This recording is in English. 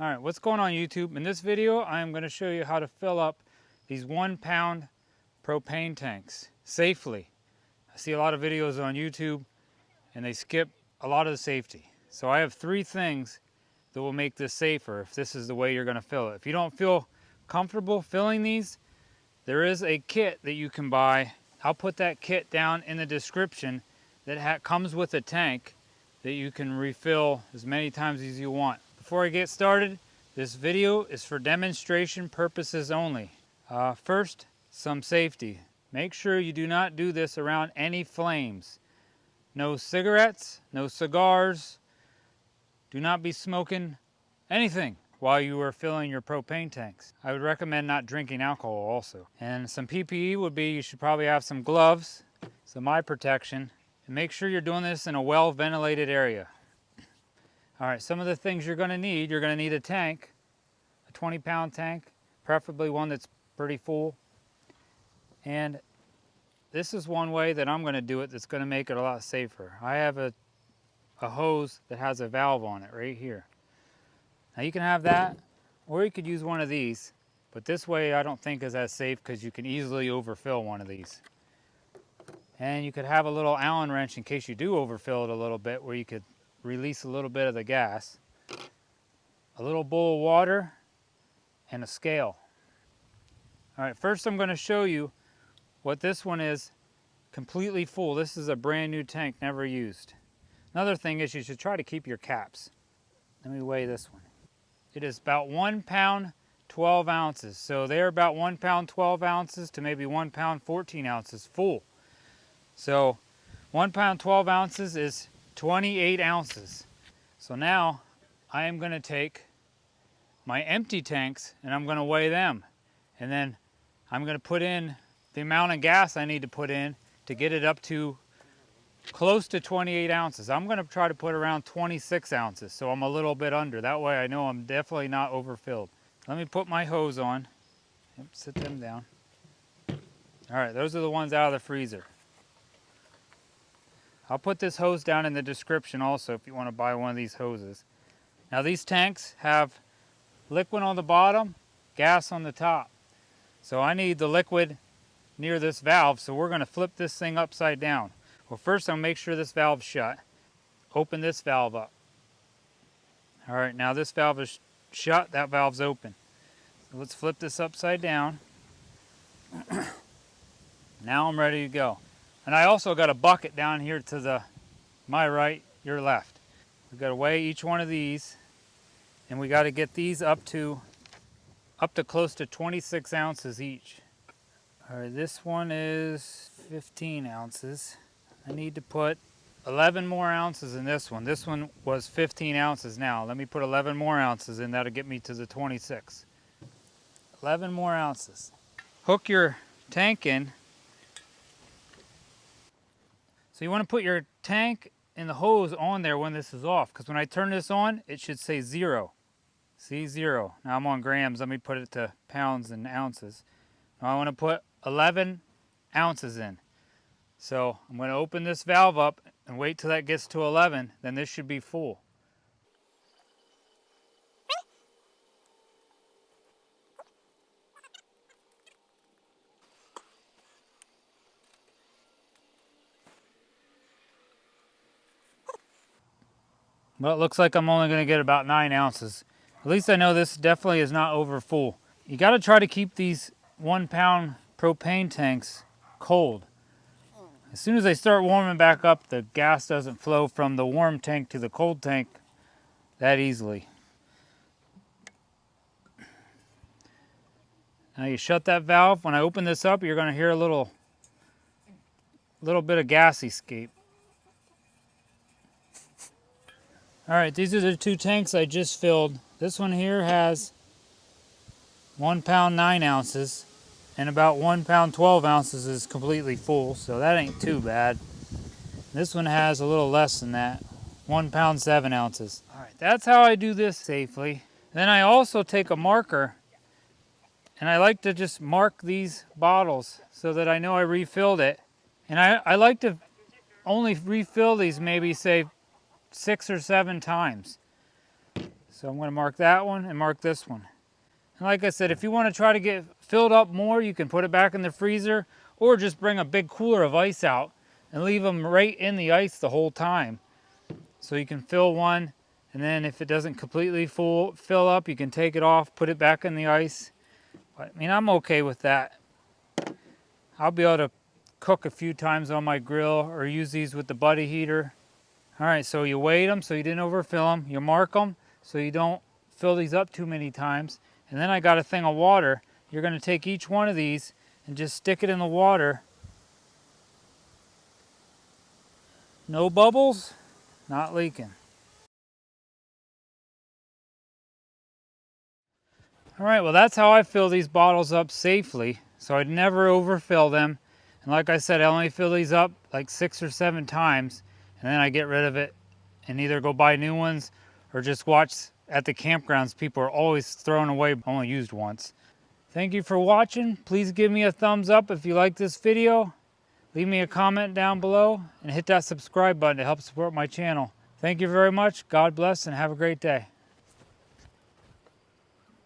All right, what's going on YouTube? In this video, I'm going to show you how to fill up these 1 pound propane tanks safely. I see a lot of videos on YouTube and they skip a lot of the safety. So I have 3 things that will make this safer if this is the way you're going to fill it. If you don't feel comfortable filling these, there is a kit that you can buy. I'll put that kit down in the description that comes with a tank that you can refill as many times as you want. Before I get started, this video is for demonstration purposes only. First, some safety. Make sure you do not do this around any flames. No cigarettes, no cigars. Do not be smoking anything while you are filling your propane tanks. I would recommend not drinking alcohol also. And some PPE would be, you should probably have some gloves, some eye protection, and make sure you're doing this in a well-ventilated area. All right, some of the things you're gonna need a tank, a 20-pound tank, preferably one that's pretty full. And this is one way that I'm gonna do it that's gonna make it a lot safer. I have a hose that has a valve on it right here. Now you can have that, or you could use one of these, but this way I don't think is as safe because you can easily overfill one of these. And you could have a little Allen wrench in case you do overfill it a little bit, where you could release a little bit of the gas, a little bowl of water, and a scale. All right, first I'm going to show you what this one is completely full. This is a brand new tank, never used. Another thing is you should try to keep your caps. Let me weigh this one. It is about 1 pound 12 ounces. So they're about 1 pound 12 ounces to maybe 1 pound 14 ounces full. So 1 pound 12 ounces is 28 ounces. So now I am going to take my empty tanks and I'm going to weigh them. And then I'm going to put in the amount of gas I need to put in to get it up to close to 28 ounces. I'm going to try to put around 26 ounces, so I'm a little bit under. That way I know I'm definitely not overfilled. Let me put my hose on. Yep, sit them down. All right, those are the ones out of the freezer. I'll put this hose down in the description also if you want to buy one of these hoses. Now these tanks have liquid on the bottom, gas on the top. So I need the liquid near this valve, so we're going to flip this thing upside down. Well, first I'll make sure this valve's shut. Open this valve up. All right, now this valve is shut, that valve's open. So let's flip this upside down. Now I'm ready to go. And I also got a bucket down here to my right, your left. We've got to weigh each one of these, and we got to get these up to close to 26 ounces each. All right, this one is 15 ounces. I need to put 11 more ounces in this one. This one was 15 ounces now. Let me put 11 more ounces in. That'll get me to the 26. 11 more ounces. Hook your tank in. So you want to put your tank and the hose on there when this is off, because when I turn this on, it should say 0. See, 0. Now I'm on grams. Let me put it to pounds and ounces. Now I want to put 11 ounces in. So I'm going to open this valve up and wait till that gets to 11. Then this should be full. Well, it looks like I'm only going to get about 9 ounces. At least I know this definitely is not over full. You got to try to keep these 1 pound propane tanks cold. As soon as they start warming back up, the gas doesn't flow from the warm tank to the cold tank that easily. Now you shut that valve. When I open this up, you're going to hear a little bit of gas escape. All right, these are the 2 tanks I just filled. This one here has 1 pound 9 ounces, and about 1 pound 12 ounces is completely full, so that ain't too bad. This one has a little less than that, 1 pound 7 ounces. All right, that's how I do this safely. Then I also take a marker, and I like to just mark these bottles so that I know I refilled it. And I like to only refill these maybe, say, 6 or 7 times. So I'm going to mark that one and mark this one. And like I said, if you want to try to get filled up more, you can put it back in the freezer or just bring a big cooler of ice out and leave them right in the ice the whole time. So you can fill one, and then if it doesn't completely fill up, you can take it off, put it back in the ice. But, I mean, I'm okay with that. I'll be able to cook a few times on my grill or use these with the buddy heater. All right, so you weigh them so you didn't overfill them. You mark them so you don't fill these up too many times. And then I got a thing of water. You're going to take each one of these and just stick it in the water. No bubbles, not leaking. All right, well, that's how I fill these bottles up safely. So I'd never overfill them. And like I said, I only fill these up like 6 or 7 times, and then I get rid of it and either go buy new ones or just watch at the campgrounds. People are always throwing away only used ones. Thank you for watching. Please give me a thumbs up if you like this video. Leave me a comment down below and hit that subscribe button to help support my channel. Thank you very much. God bless and have a great day.